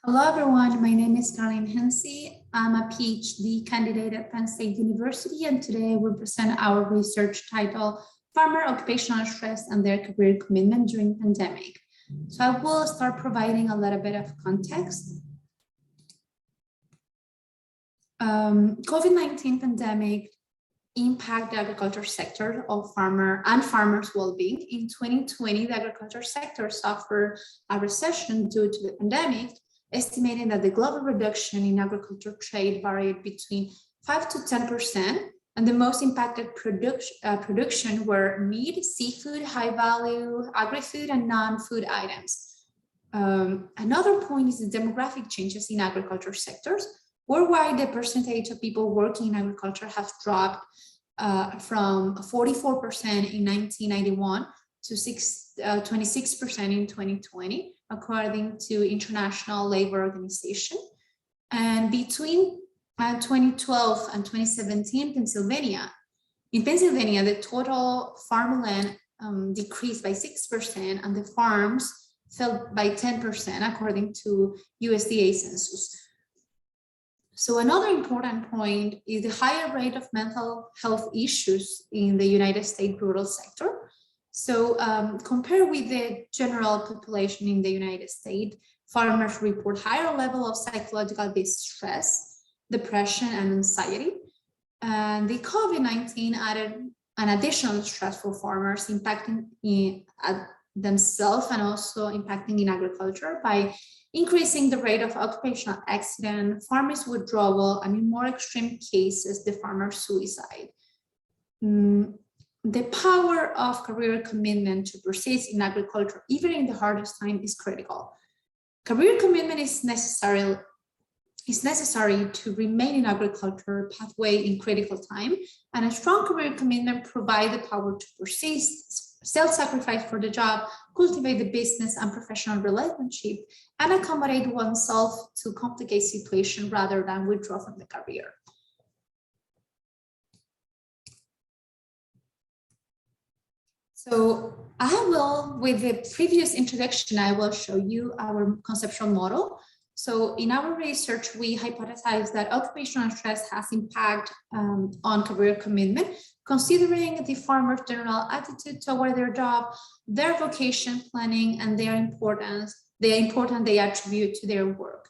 Hello, everyone. My name is Carolyn Henzi. I'm a PhD candidate at Penn State University, and today we present our research titled Farmer Occupational Stress and Their Career Commitment During Pandemic. So I will start providing a little bit of context. COVID-19 pandemic impact the agriculture sector of farmers' well-being. In 2020, the agriculture sector suffered a recession due to the pandemic, estimating that the global reduction in agriculture trade varied between 5 to 10%, and the most impacted production were meat, seafood, high-value agri-food, and non-food items. Another point is the demographic changes in agriculture sectors. Worldwide, the percentage of people working in agriculture has dropped from 44% in 1991 to 26% in 2020, according to International Labor Organization. And between 2012 and 2017, in Pennsylvania, the total farmland decreased by 6% and the farms fell by 10%, according to USDA census. So another important point is the higher rate of mental health issues in the United States rural sector. So compared with the general population in the United States, farmers report higher level of psychological distress, depression, and anxiety. And the COVID-19 added an additional stress for farmers, impacting themselves and also impacting in agriculture by increasing the rate of occupational accident, farmers' withdrawal, and in more extreme cases, the farmer suicide. The power of career commitment to persist in agriculture, even in the hardest time, is critical. Career commitment is necessary to remain in agriculture pathway in critical time, and a strong career commitment provides the power to persist, self-sacrifice for the job, cultivate the business and professional relationship, and accommodate oneself to complicate situation rather than withdraw from the career. So with the previous introduction, I will show you our conceptual model. So in our research, we hypothesized that occupational stress has impact on career commitment, considering the farmer's general attitude toward their job, their vocation planning, and the importance they attribute to their work.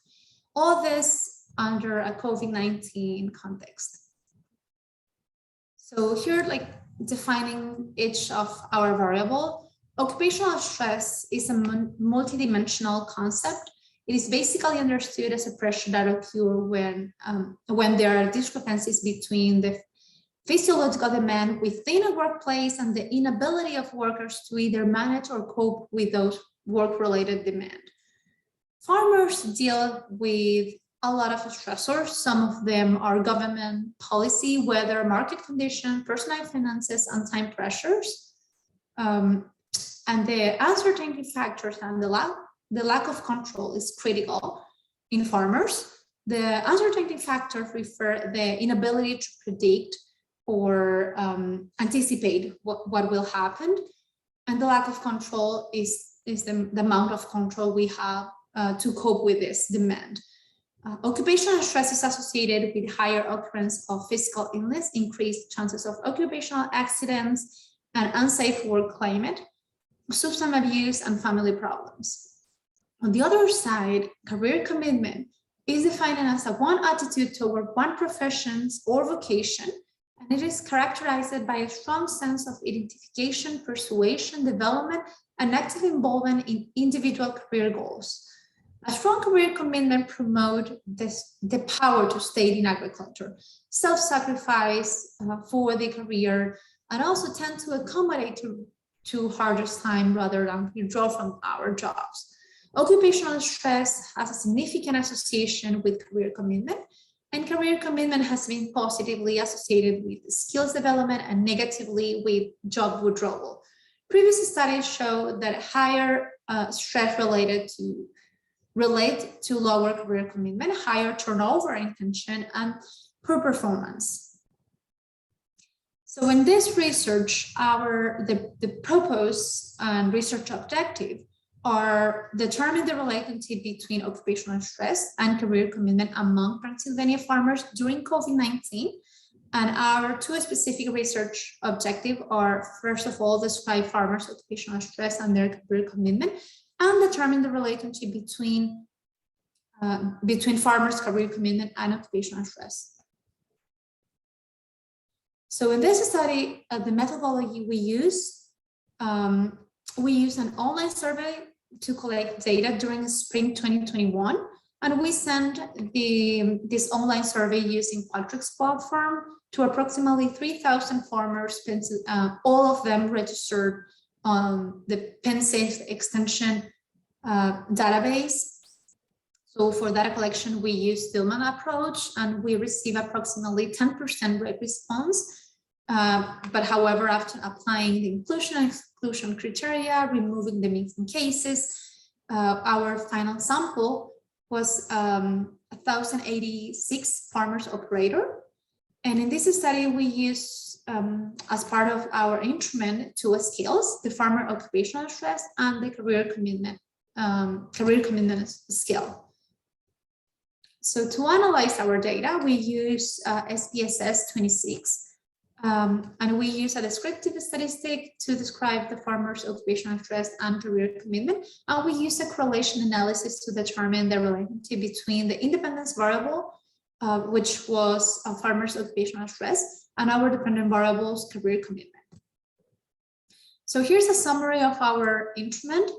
All this under a COVID-19 context. So here, defining each of our variable, occupational stress is a multidimensional concept. It is basically understood as a pressure that occurs when there are discrepancies between the physiological demand within a workplace and the inability of workers to either manage or cope with those work-related demand. Farmers deal with a lot of stressors. Some of them are government policy, weather, market condition, personal finances, and time pressures. And the uncertainty factors and the lack of control is critical in farmers. The uncertainty factors refer the inability to predict or anticipate what will happen. And the lack of control is the amount of control we have to cope with this demand. Occupational stress is associated with higher occurrence of physical illness, increased chances of occupational accidents, and unsafe work climate, substance abuse, and family problems. On the other side, career commitment is defined as one attitude toward one profession or vocation, and it is characterized by a strong sense of identification, persuasion, development, and active involvement in individual career goals. A strong career commitment promotes the power to stay in agriculture, self-sacrifice for the career, and also tend to accommodate to hardest time rather than withdraw from our jobs. Occupational stress has a significant association with career commitment, and career commitment has been positively associated with skills development and negatively with job withdrawal. Previous studies show that higher stress relate to lower career commitment, higher turnover in pension, and poor performance. So in this research, the purpose and research objective are determine the relationship between occupational stress and career commitment among Pennsylvania farmers during COVID-19. And our two specific research objectives are, first of all, describe farmers' occupational stress and their career commitment, and determine the relationship between farmers' career commitment and occupational stress. So in this study, the methodology we use an online survey to collect data during spring 2021, and we sent this online survey using Patrick's platform to approximately 3,000 farmers, all of them registered on the PennSafe extension database. So for data collection, we use Stillman approach, and we receive approximately 10% rate response. But however, after applying the inclusion and exclusion criteria, removing the missing cases, our final sample was 1,086 farmers operator. And in this study, we use, as part of our instrument, two scales: the farmer occupational stress and the career commitment scale. So to analyze our data, we use SPSS 26. And we use a descriptive statistic to describe the farmer's occupational stress and career commitment. And we use a correlation analysis to determine the relationship between the independence variable, which was a farmer's occupational stress, and our dependent variables, career commitment. So here's a summary of our instrument.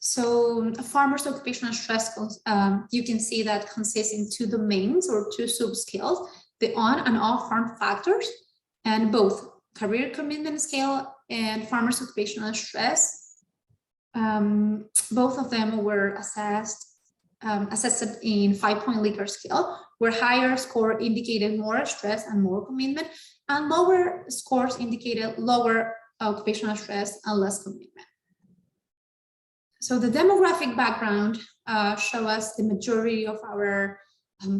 So a farmer's occupational stress, you can see that consists in two domains or two subscales: the on and off farm factors, and both career commitment scale and farmers occupational stress. Both of them were assessed in 5-point Likert scale, where higher score indicated more stress and more commitment, and lower scores indicated lower occupational stress and less commitment. So the demographic background show us the majority of our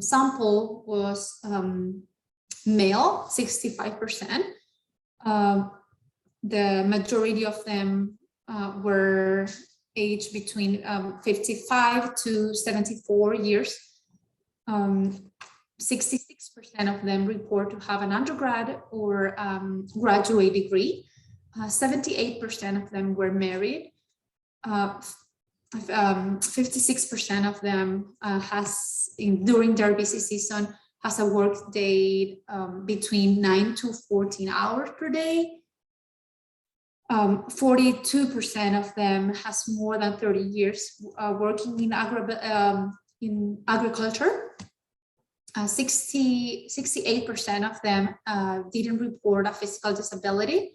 sample was male, 65%. The majority of them were aged between 55 to 74 years. 66% of them report to have an undergrad or graduate degree. 78% of them were married. 56% of them during their busy season has a work day between 9 to 14 hours per day. 42% of them has more than 30 years working in agriculture. 68% of them didn't report a physical disability.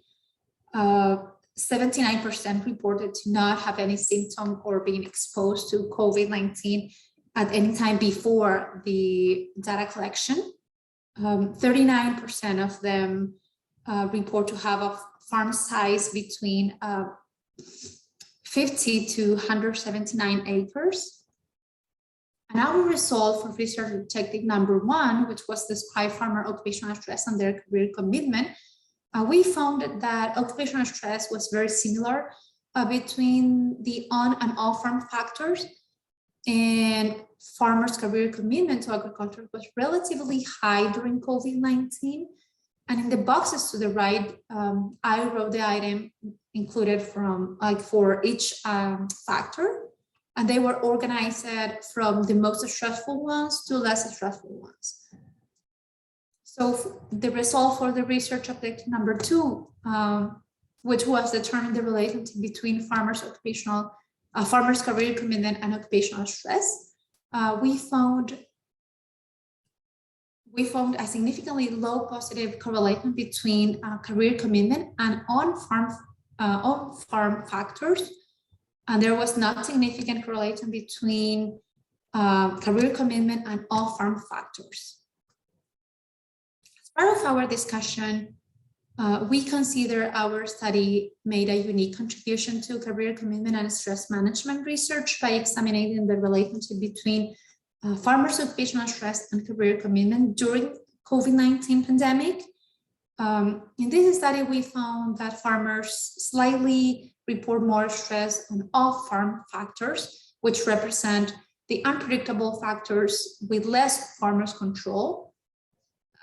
79% reported to not have any symptom or being exposed to COVID-19 at any time before the data collection. 39% of them report to have a farm size between 50 to 179 acres. And our result for research objective number 1, which was describe farmer occupational stress and their career commitment, we found that occupational stress was very similar between the on and off farm factors, and farmers' career commitment to agriculture was relatively high during COVID-19. And in the boxes to the right, I wrote the item included for each factor, and they were organized from the most stressful ones to less stressful ones. So the result for the research objective number 2, which was determine the relationship between farmers' career commitment and occupational stress, we found a significantly low positive correlation between career commitment and on-farm factors, and there was not significant correlation between career commitment and off-farm factors. As part of our discussion, we consider our study made a unique contribution to career commitment and stress management research by examining the relationship between farmers' occupational stress and career commitment during COVID-19 pandemic. In this study, we found that farmers slightly report more stress on off-farm factors, which represent the unpredictable factors with less farmers' control.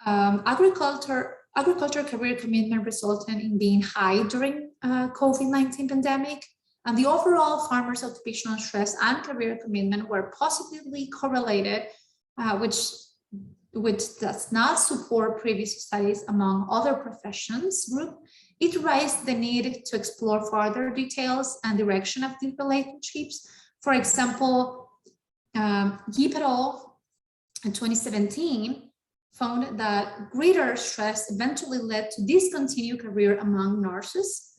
Agriculture career commitment resulted in being high during COVID-19 pandemic, and the overall farmers' occupational stress and career commitment were positively correlated, which does not support previous studies among other professions group. It raised the need to explore further details and direction of the relationships. For example, Yip et al. In 2017 found that greater stress eventually led to discontinued career among nurses.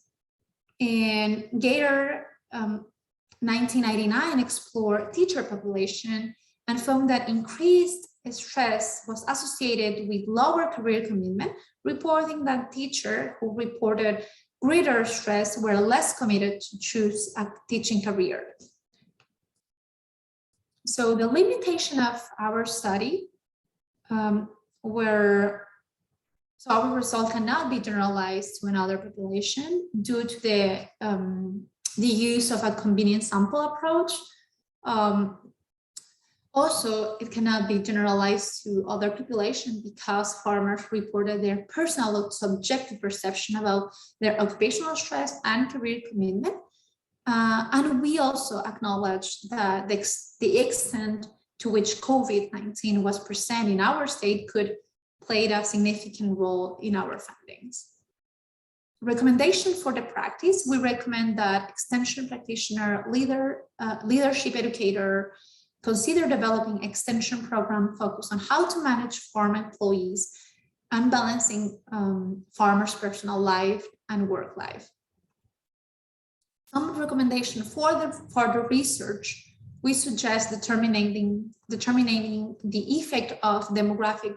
And Gator 1999 explored teacher population and found that increased stress was associated with lower career commitment, reporting that teachers who reported greater stress were less committed to choose a teaching career. So the limitation of our study our result cannot be generalized to another population due to the use of a convenient sample approach. Also, it cannot be generalized to other populations because farmers reported their personal subjective perception about their occupational stress and career commitment. And we also acknowledge that the extent to which COVID-19 was present in our state could play a significant role in our findings. Recommendation for the practice, we recommend that extension practitioner, leadership educator, consider developing extension program focused on how to manage farm employees and balancing farmers' personal life and work life. Some recommendation for the further research, we suggest determining the effect of demographic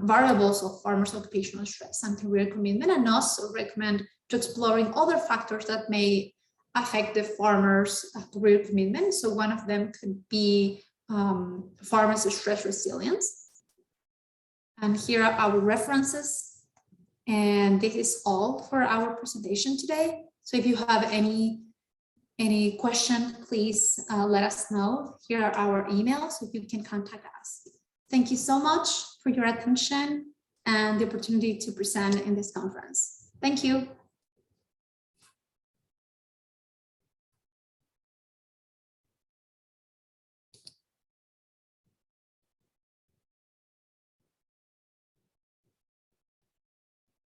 variables of farmers' occupational stress and career commitment, and also recommend to exploring other factors that may affect the farmers' career commitment. So one of them could be farmers' stress resilience. And here are our references. And this is all for our presentation today. So if you have any question, please let us know. Here are our emails, so you can contact us. Thank you so much for your attention and the opportunity to present in this conference. Thank you.